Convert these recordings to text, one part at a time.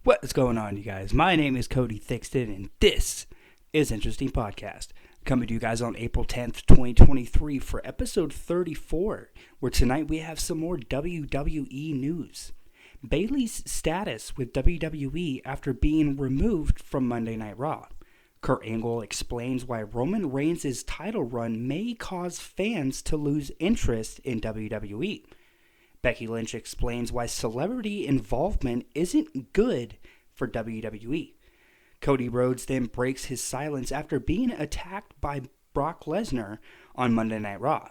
What's going on, you guys? My name is Cody Thixton, and this is Interesting Podcast. Coming to you guys on April 10th, 2023 for episode 34, where tonight we have some more WWE news. Bayley's status with WWE after being removed from Monday Night Raw. Kurt Angle explains why Roman Reigns' title run may cause fans to lose interest in WWE. Becky Lynch explains why celebrity involvement isn't good for WWE. Cody Rhodes then breaks his silence after being attacked by Brock Lesnar on Monday Night Raw.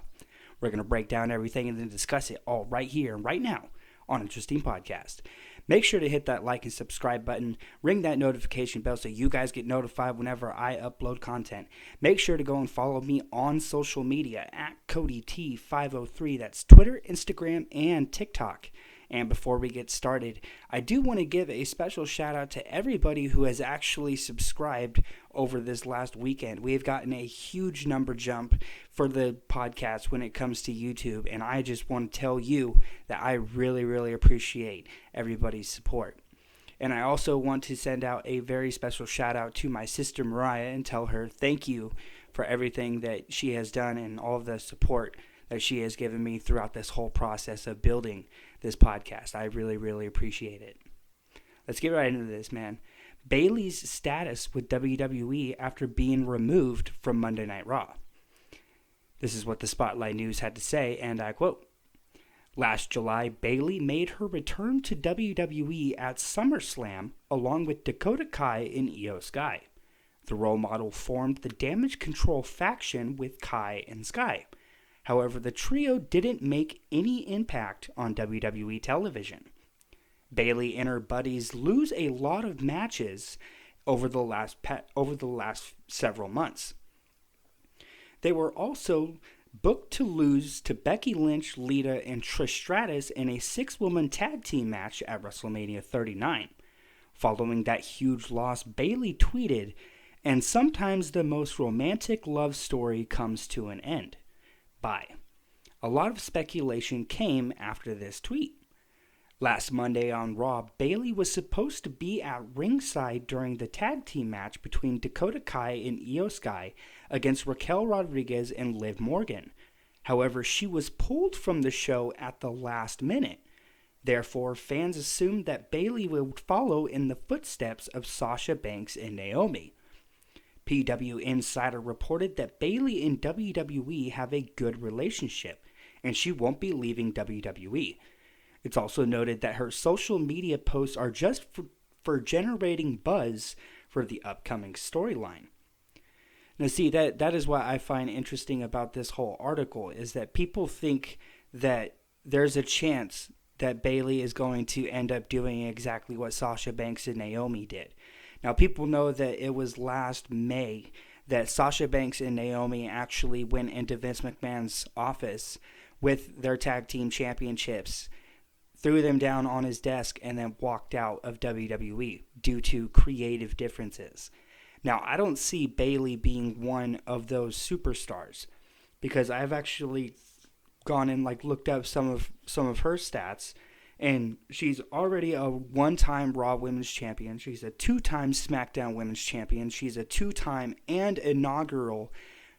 We're going to break down everything and then discuss it all right here and right now on Interesting Podcast. Make sure to hit that like and subscribe button, ring that notification bell so you guys get notified whenever I upload content. Make sure to go and follow me on social media at CodyT503. That's Twitter, Instagram, and TikTok. And before we get started, I do want to give a special shout out to everybody who has actually subscribed over this last weekend. We have gotten a huge number jump for the podcast when it comes to YouTube, and I just want to tell you that I really, really appreciate everybody's support. And I also want to send out a very special shout out to my sister Mariah and tell her thank you for everything that she has done and all of the support that she has given me throughout this whole process of building this podcast. I really, really appreciate it. Let's get right into this, man. Bayley's status with WWE after being removed from Monday Night Raw. This is what the Spotlight News had to say, and I quote, "Last July, Bayley made her return to WWE at SummerSlam along with Dakota Kai and Io Sky. The role model formed the Damage Control faction with Kai and Sky. However, the trio didn't make any impact on WWE television. Bayley and her buddies lose a lot of matches over the last several months. They were also booked to lose to Becky Lynch, Lita, and Trish Stratus in a 6-woman tag team match at WrestleMania 39. Following that huge loss, Bayley tweeted, 'And sometimes the most romantic love story comes to an end.' Bye. A lot of speculation came after this tweet. Last Monday on Raw, Bayley was supposed to be at ringside during the tag team match between Dakota Kai and Io Sky against Raquel Rodriguez and Liv Morgan. However, she was pulled from the show at the last minute. Therefore, fans assumed that Bayley would follow in the footsteps of Sasha Banks and Naomi. PW Insider reported that Bayley and WWE have a good relationship, and she won't be leaving WWE. It's also noted that her social media posts are just for generating buzz for the upcoming storyline. Now see, that is what I find interesting about this whole article, is that people think that there's a chance that Bayley is going to end up doing exactly what Sasha Banks and Naomi did. Now, people know that it was last May that Sasha Banks and Naomi actually went into Vince McMahon's office with their tag team championships, threw them down on his desk, and then walked out of WWE due to creative differences. Now, I don't see Bayley being one of those superstars, because I've actually gone and looked up some of her stats. And she's already a one-time Raw Women's Champion. She's a 2-time SmackDown Women's Champion. She's a 2-time and inaugural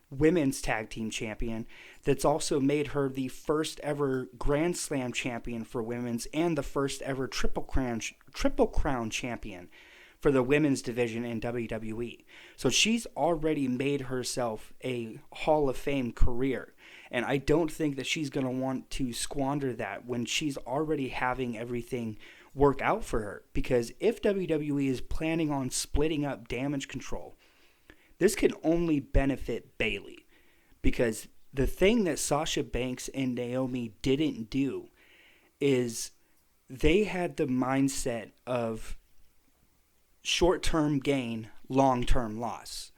Women's Tag Team Champion. That's also made her the first ever Grand Slam Champion for Women's and the first ever Triple Crown Champion for the Women's Division in WWE. So she's already made herself a Hall of Fame career. And I don't think that she's going to want to squander that when she's already having everything work out for her. Because if WWE is planning on splitting up Damage Control, this can only benefit Bayley. Because the thing that Sasha Banks and Naomi didn't do is they had the mindset of short-term gain, long-term loss.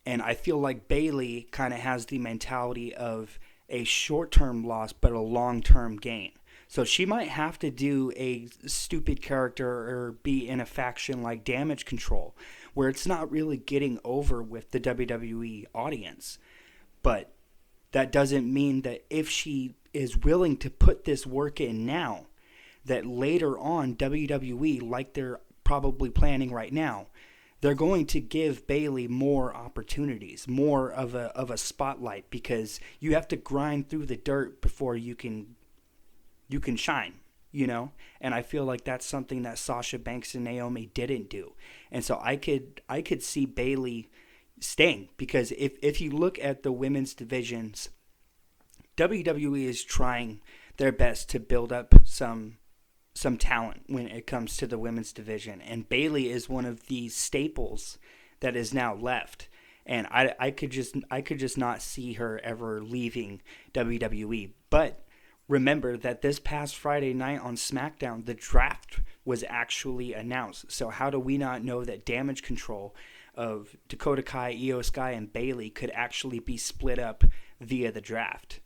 And I feel like Bayley kind of has the mentality of a short-term loss but a long-term gain. So she might have to do a stupid character or be in a faction like Damage Control, where it's not really getting over with the WWE audience. But that doesn't mean that if she is willing to put this work in now, that later on WWE, like their probably planning right now, they're going to give Bayley more opportunities, more of a spotlight, because you have to grind through the dirt before you can shine, you know? And I feel like that's something that Sasha Banks and Naomi didn't do. And so I could see Bayley staying, because if you look at the women's divisions, WWE is trying their best to build up some talent when it comes to the women's division, and Bayley is one of the staples that is now left. And I could just not see her ever leaving WWE. But remember that this past Friday night on SmackDown, the draft was actually announced. So how do we not know that Damage Control of Dakota Kai, Io Sky, and Bayley could actually be split up via the draft?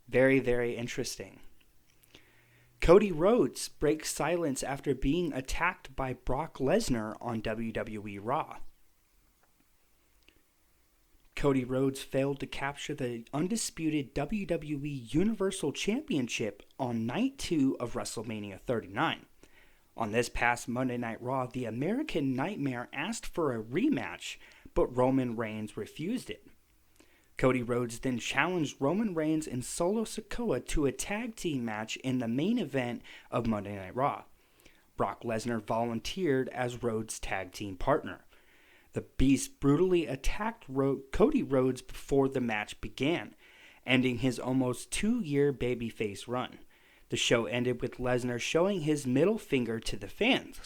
Very, very interesting. Cody Rhodes breaks silence after being attacked by Brock Lesnar on WWE Raw. Cody Rhodes failed to capture the undisputed WWE Universal Championship on Night 2 of WrestleMania 39. On this past Monday Night Raw, the American Nightmare asked for a rematch, but Roman Reigns refused it. Cody Rhodes then challenged Roman Reigns and Solo Sikoa to a tag team match in the main event of Monday Night Raw. Brock Lesnar volunteered as Rhodes' tag team partner. The Beast brutally attacked Cody Rhodes before the match began, ending his almost 2-year babyface run. The show ended with Lesnar showing his middle finger to the fans.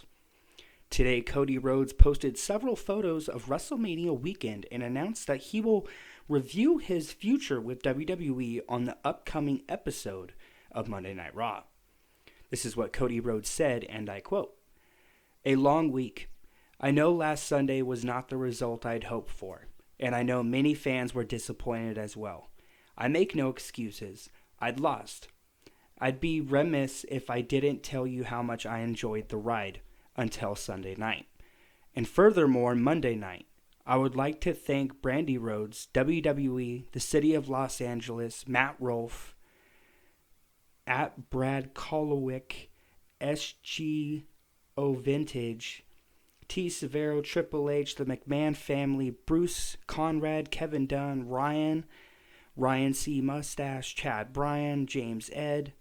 Today, Cody Rhodes posted several photos of WrestleMania weekend and announced that he will review his future with WWE on the upcoming episode of Monday Night Raw. This is what Cody Rhodes said, and I quote, "A long week. I know last Sunday was not the result I'd hoped for, and I know many fans were disappointed as well. I make no excuses. I'd lost. I'd be remiss if I didn't tell you how much I enjoyed the ride until Sunday night. And furthermore, Monday night. I would like to thank Brandy Rhodes, WWE, the City of Los Angeles, Matt Rolfe, at Brad Kolowick, SGO Vintage, T. Severo, Triple H, the McMahon family, Bruce Conrad, Kevin Dunn, Ryan C. Mustache, Chad Bryan, James Ed,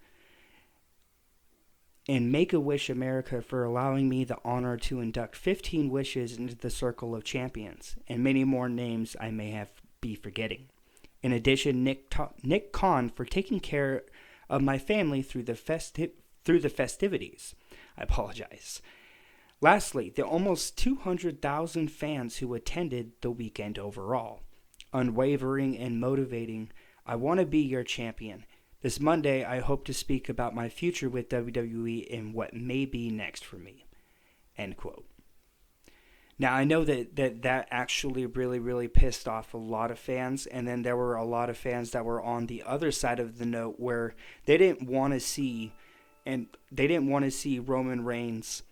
and Make-A-Wish America for allowing me the honor to induct 15 wishes into the Circle of Champions, and many more names I may be forgetting. In addition, Nick Khan for taking care of my family through the festivities. I apologize. Lastly, the almost 200,000 fans who attended the weekend overall. Unwavering and motivating, I want to be your champion. This Monday, I hope to speak about my future with WWE and what may be next for me." End quote. Now, I know that actually really, really pissed off a lot of fans, and then there were a lot of fans that were on the other side of the note where they didn't want to see Roman Reigns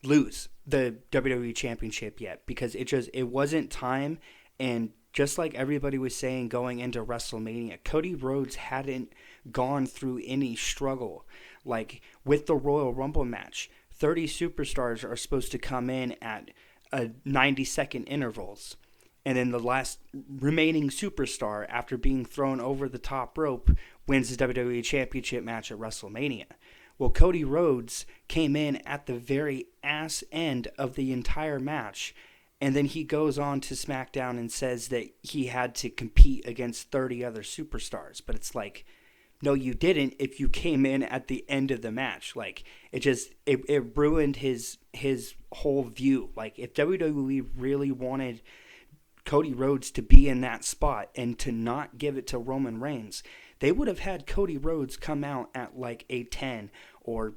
lose the WWE Championship yet, because it wasn't time. And just like everybody was saying going into WrestleMania, Cody Rhodes hadn't gone through any struggle. Like with the Royal Rumble match, 30 superstars are supposed to come in at 90-second intervals. And then the last remaining superstar, after being thrown over the top rope, wins the WWE Championship match at WrestleMania. Well, Cody Rhodes came in at the very ass end of the entire match, and then he goes on to SmackDown and says that he had to compete against 30 other superstars. But it's like, no, you didn't if you came in at the end of the match. Like, it ruined his whole view. Like, if WWE really wanted Cody Rhodes to be in that spot and to not give it to Roman Reigns, they would have had Cody Rhodes come out at like a 10 or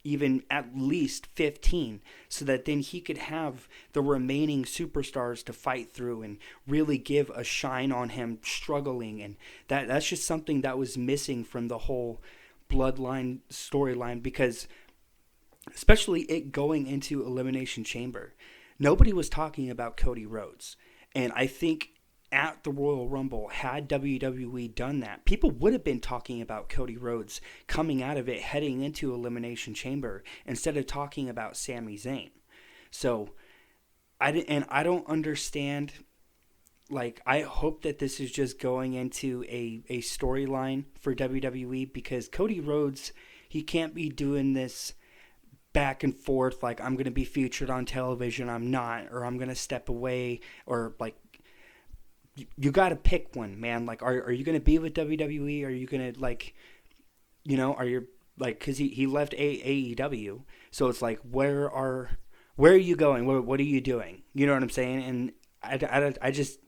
even at least 15, so that then he could have the remaining superstars to fight through and really give a shine on him struggling. And that's just something that was missing from the whole Bloodline storyline, because especially it going into Elimination Chamber, nobody was talking about Cody Rhodes. And I think at the Royal Rumble, had WWE done that, people would have been talking about Cody Rhodes coming out of it, heading into Elimination Chamber, instead of talking about Sami Zayn. So, I don't understand. Like, I hope that this is just going into a storyline for WWE, because Cody Rhodes, he can't be doing this back and forth, like, I'm going to be featured on television, I'm not, or I'm going to step away, or, like, you got to pick one, man. Like, are you going to be with WWE? Are you going to, like, are you, like, because he left AEW, so it's like, where are you going? What are you doing? You know what I'm saying? And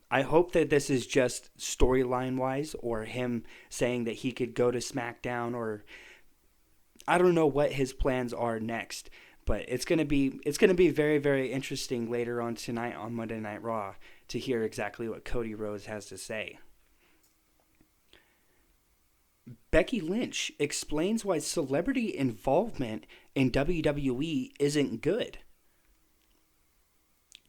I hope that this is just storyline wise, or him saying that he could go to SmackDown, or I don't know what his plans are next. But it's gonna be very, very interesting later on tonight on Monday Night Raw to hear exactly what Cody Rhodes has to say. Becky Lynch explains why celebrity involvement in WWE isn't good.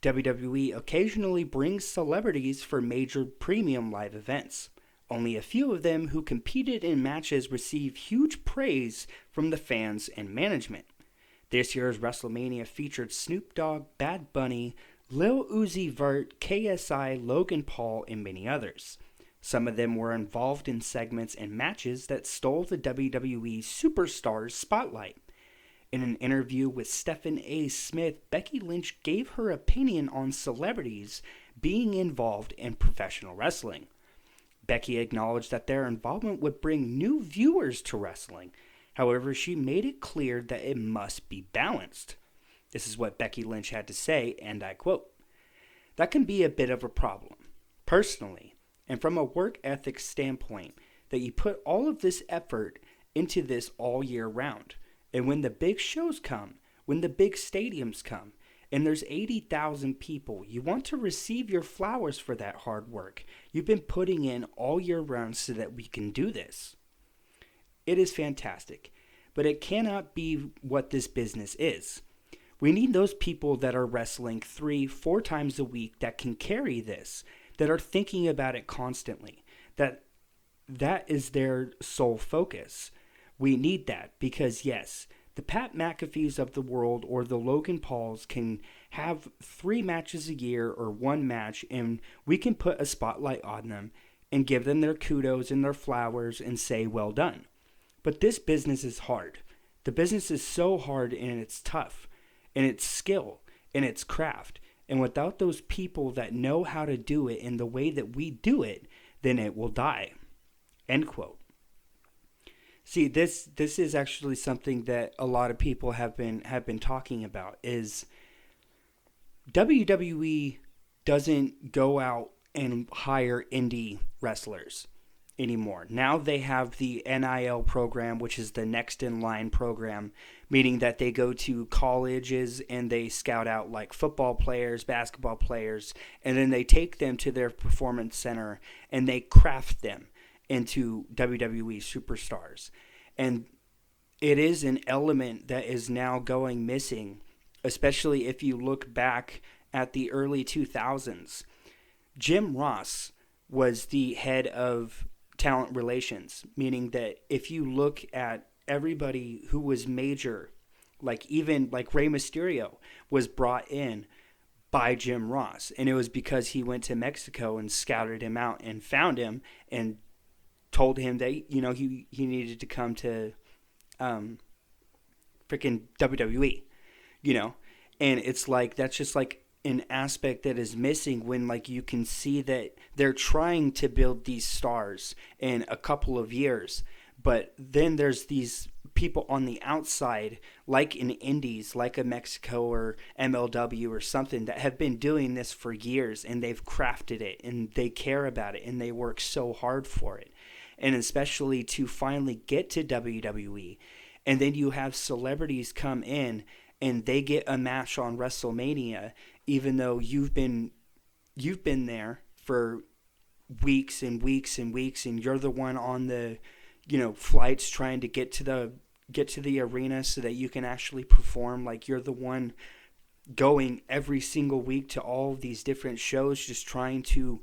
WWE occasionally brings celebrities for major premium live events. Only a few of them who competed in matches receive huge praise from the fans and management. This year's WrestleMania featured Snoop Dogg, Bad Bunny, Lil Uzi Vert, KSI, Logan Paul, and many others. Some of them were involved in segments and matches that stole the WWE Superstars spotlight. In an interview with Stephen A. Smith, Becky Lynch gave her opinion on celebrities being involved in professional wrestling. Becky acknowledged that their involvement would bring new viewers to wrestling. However, she made it clear that it must be balanced. This is what Becky Lynch had to say, and I quote, "That can be a bit of a problem, personally, and from a work ethics standpoint, that you put all of this effort into this all year round. And when the big shows come, when the big stadiums come, and there's 80,000 people, you want to receive your flowers for that hard work you've been putting in all year round so that we can do this. It is fantastic, but it cannot be what this business is. We need those people that are wrestling 3-4 times a week that can carry this, that are thinking about it constantly, that is their sole focus. We need that because, yes, the Pat McAfees of the world or the Logan Pauls can have 3 matches a year or 1 match, and we can put a spotlight on them and give them their kudos and their flowers and say, well done. But this business is hard. The business is so hard, and it's tough, and it's skill, and it's craft. And without those people that know how to do it in the way that we do it, then it will die." End quote. See, this is actually something that a lot of people have been talking about, is WWE doesn't go out and hire indie wrestlers anymore. Now they have the NIL program, which is the next in line program, meaning that they go to colleges and they scout out like football players, basketball players, and then they take them to their performance center and they craft them into WWE superstars. And it is an element that is now going missing, especially if you look back at the early 2000s. Jim Ross was the head of talent relations, meaning that if you look at everybody who was major, like even like Rey Mysterio was brought in by Jim Ross, and it was because he went to Mexico and scouted him out and found him and told him that, you know, he needed to come to freaking WWE, you know. And it's like, that's just like an aspect that is missing when, like, you can see that they're trying to build these stars in a couple of years, but then there's these people on the outside, like in indies, like a Mexico or MLW or something, that have been doing this for years, and they've crafted it and they care about it and they work so hard for it. And especially to finally get to WWE, and then you have celebrities come in and they get a match on WrestleMania, even though you've been there for weeks and weeks and weeks, and you're the one on the, you know, flights trying to get to the arena so that you can actually perform. Like, you're the one going every single week to all of these different shows, just trying to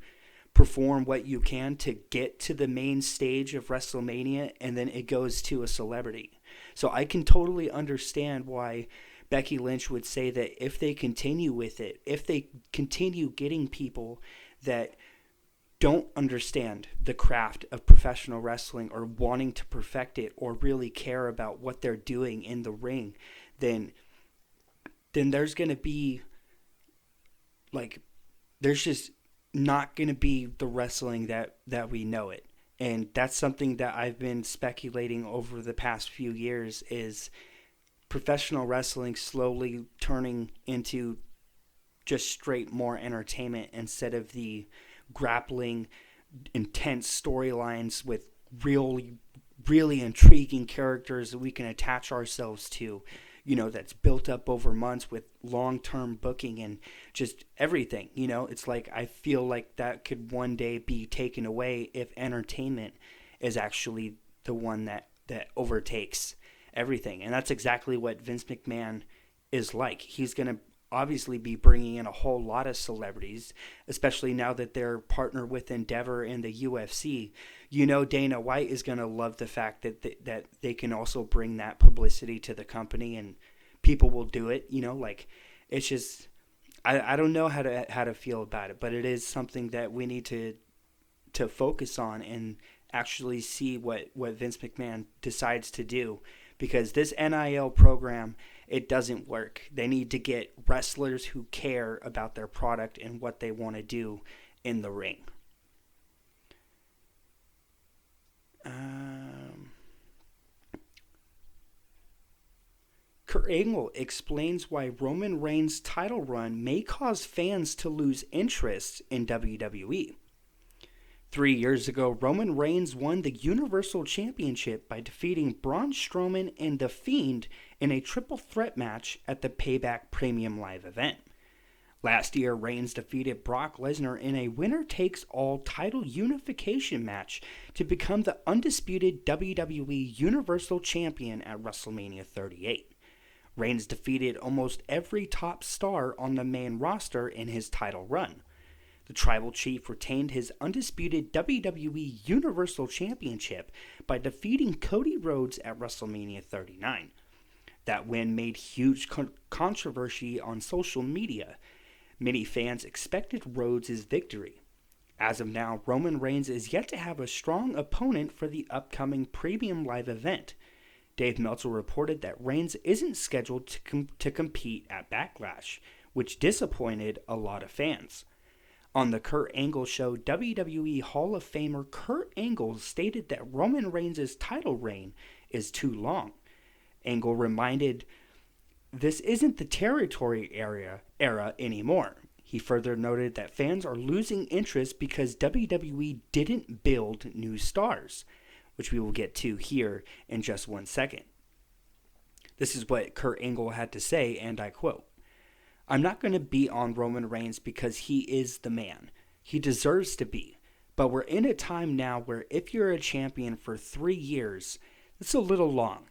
perform what you can to get to the main stage of WrestleMania, and then it goes to a celebrity. So I can totally understand why Becky Lynch would say that if they continue with it, if they continue getting people that don't understand the craft of professional wrestling or wanting to perfect it or really care about what they're doing in the ring, then there's going to be there's just not going to be the wrestling that we know it. And that's something that I've been speculating over the past few years, is professional wrestling slowly turning into just straight more entertainment instead of the grappling, intense storylines with really, really intriguing characters that we can attach ourselves to, that's built up over months with long-term booking and just everything. It's like I feel like that could one day be taken away if entertainment is actually the one that overtakes everything. And that's exactly what Vince McMahon is like. He's going to obviously be bringing in a whole lot of celebrities, especially now that they're partnered with Endeavor and the UFC. Dana White is going to love the fact that they can also bring that publicity to the company, and people will do it. It's just, I don't know how to feel about it, but it is something that we need to focus on and actually see what Vince McMahon decides to do, because this NIL program, it doesn't work. They need to get wrestlers who care about their product and what they want to do in the ring. Kurt Angle explains why Roman Reigns' title run may cause fans to lose interest in WWE. 3 years ago, Roman Reigns won the Universal Championship by defeating Braun Strowman and The Fiend in a triple threat match at the Payback Premium Live event. Last year, Reigns defeated Brock Lesnar in a winner-takes-all title unification match to become the undisputed WWE Universal Champion at WrestleMania 38. Reigns defeated almost every top star on the main roster in his title run. The Tribal Chief retained his undisputed WWE Universal Championship by defeating Cody Rhodes at WrestleMania 39. That win made huge controversy on social media. Many fans expected Rhodes' victory. As of now, Roman Reigns is yet to have a strong opponent for the upcoming Premium Live event. Dave Meltzer reported that Reigns isn't scheduled to compete at Backlash, which disappointed a lot of fans. On the Kurt Angle show, WWE Hall of Famer Kurt Angle stated that Roman Reigns' title reign is too long. Angle reminded, "This isn't the territory era anymore." He further noted that fans are losing interest because WWE didn't build new stars, which we will get to here in just 1 second. This is what Kurt Angle had to say, and I quote, "I'm not going to be on Roman Reigns because he is the man. He deserves to be. But we're in a time now where if you're a champion for 3 years, it's a little long.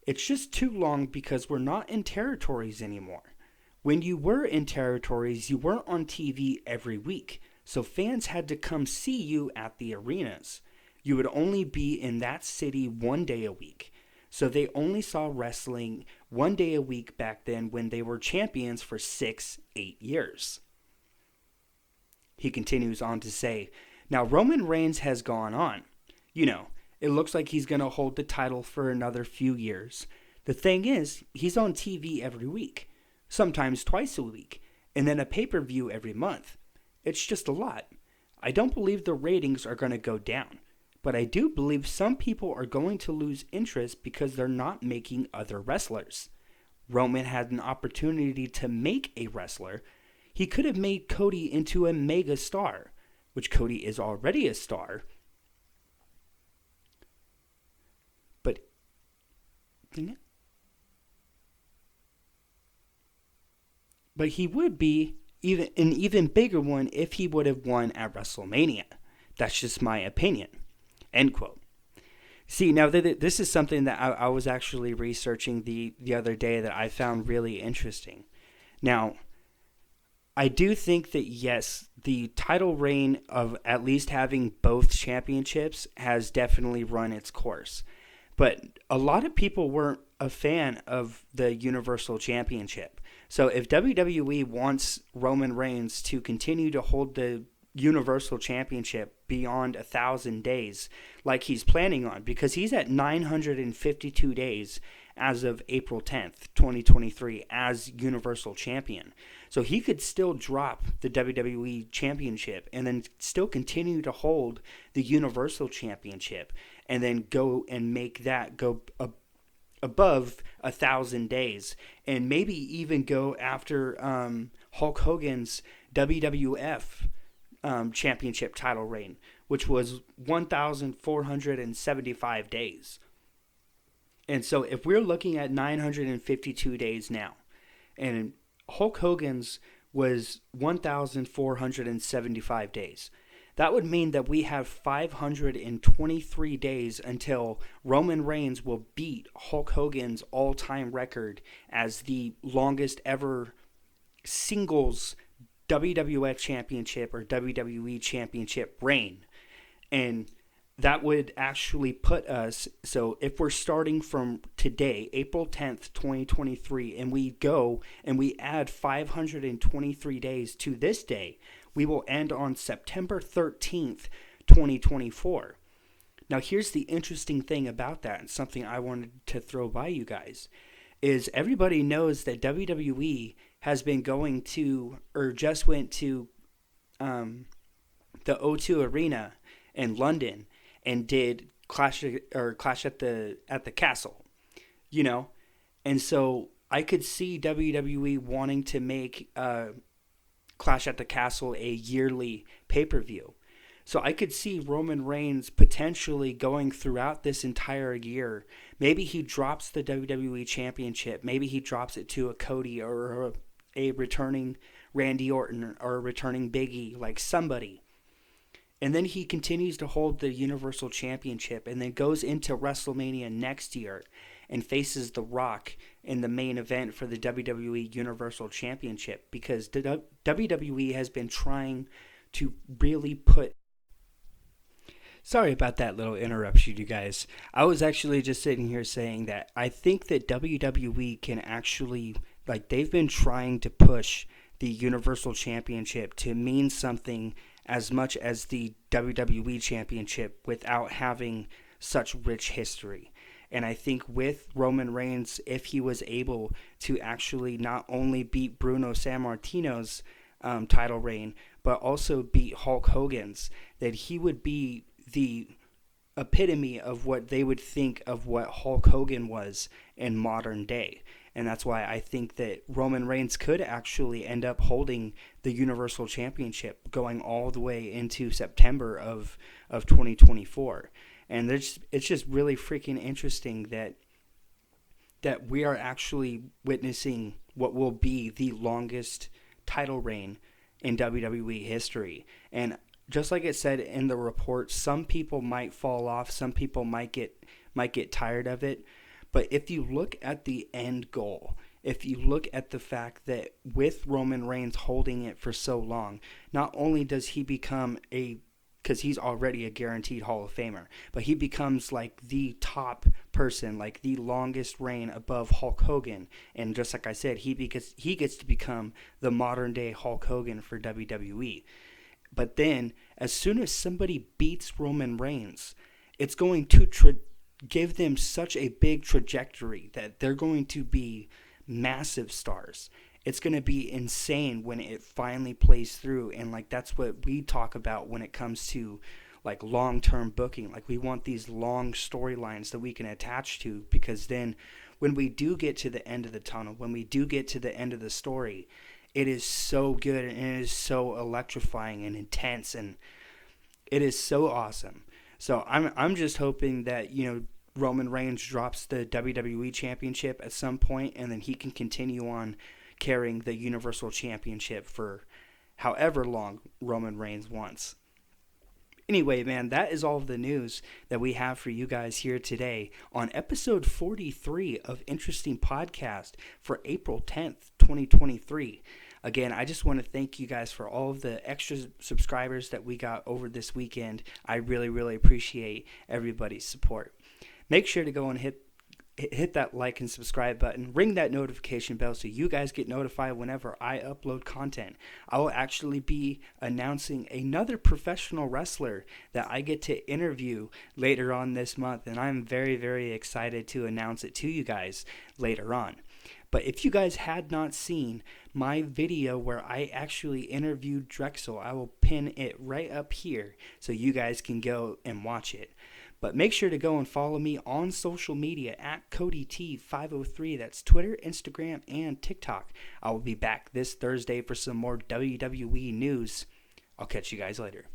It's just too long because we're not in territories anymore. When you were in territories, you weren't on TV every week, so fans had to come see you at the arenas. You would only be in that city 1 day a week. So they only saw wrestling 1 day a week back then when they were champions for 6-8 years. He continues on to say, "Now Roman Reigns has gone on. It looks like he's going to hold the title for another few years. The thing is, he's on TV every week, sometimes twice a week, and then a pay-per-view every month. It's just a lot. I don't believe the ratings are going to go down. But I do believe some people are going to lose interest because they're not making other wrestlers. Roman had an opportunity to make a wrestler. He could have made Cody into a mega star, which Cody is already a star. But he would be an even bigger one if he would have won at WrestleMania. That's just my opinion." End quote. See, now this is something that I was actually researching the other day that I found really interesting. Now, I do think that, yes, the title reign of at least having both championships has definitely run its course. But a lot of people weren't a fan of the Universal Championship. So if WWE wants Roman Reigns to continue to hold the Universal Championship beyond 1,000 days, like he's planning on, because he's at 952 days as of April 10th, 2023, as Universal Champion. So he could still drop the WWE Championship and then still continue to hold the Universal Championship and then go and make that go above 1,000 days, and maybe even go after Hulk Hogan's WWF championship title reign, which was 1,475 days. And so if we're looking at 952 days now, and Hulk Hogan's was 1,475 days, that would mean that we have 523 days until Roman Reigns will beat Hulk Hogan's all-time record as the longest ever singles WWF Championship or WWE Championship reign. And that would actually put us, so if we're starting from today, April 10th, 2023, and we go and we add 523 days to this day, we will end on September 13th, 2024. Now, here's the interesting thing about that, and something I wanted to throw by you guys, is everybody knows that WWE has been going to, or just went to, the O2 Arena in London and did Clash at the Castle, you know, and so I could see WWE wanting to make Clash at the Castle a yearly pay-per-view. So I could see Roman Reigns potentially going throughout this entire year. Maybe he drops the WWE Championship. Maybe he drops it to a Cody or a returning Randy Orton or a returning Big E, like somebody. And then he continues to hold the Universal Championship and then goes into WrestleMania next year and faces The Rock in the main event for the WWE Universal Championship, because the WWE has been trying to really put... Sorry about that little interruption, you guys. I was actually just sitting here saying that I think that WWE can actually, like, they've been trying to push the Universal Championship to mean something as much as the WWE Championship without having such rich history. And I think with Roman Reigns, if he was able to actually not only beat Bruno Sammartino's title reign, but also beat Hulk Hogan's, that he would be the epitome of what they would think of what Hulk Hogan was in modern day. And that's why I think that Roman Reigns could actually end up holding the Universal Championship going all the way into September of 2024. And it's just really freaking interesting that we are actually witnessing what will be the longest title reign in WWE history. And just like it said in the report, some people might fall off, some people might get tired of it. But if you look at the end goal, if you look at the fact that with Roman Reigns holding it for so long, not only does he become because he's already a guaranteed Hall of Famer, but he becomes like the top person, like the longest reign above Hulk Hogan. And just like I said, he gets to become the modern day Hulk Hogan for WWE. But then, as soon as somebody beats Roman Reigns, it's going to give them such a big trajectory that they're going to be massive stars. It's going to be insane when it finally plays through. And like, that's what we talk about when it comes to like long-term booking. Like, we want these long storylines that we can attach to, because then when we do get to the end of the tunnel, when we do get to the end of the story, it is so good and it is so electrifying and intense, and it is so awesome. So I'm just hoping that, you know, Roman Reigns drops the WWE Championship at some point, and then he can continue on carrying the Universal Championship for however long Roman Reigns wants. Anyway, man, that is all of the news that we have for you guys here today on episode 43 of Interesting Podcast for April 10th, 2023. Again, I just want to thank you guys for all of the extra subscribers that we got over this weekend. I really, really appreciate everybody's support. Make sure to go and hit that like and subscribe button. Ring that notification bell so you guys get notified whenever I upload content. I will actually be announcing another professional wrestler that I get to interview later on this month, and I'm very, very excited to announce it to you guys later on. But if you guys had not seen my video where I actually interviewed Drexel, I will pin it right up here so you guys can go and watch it. But make sure to go and follow me on social media at CodyT503. That's Twitter, Instagram, and TikTok. I will be back this Thursday for some more WWE news. I'll catch you guys later.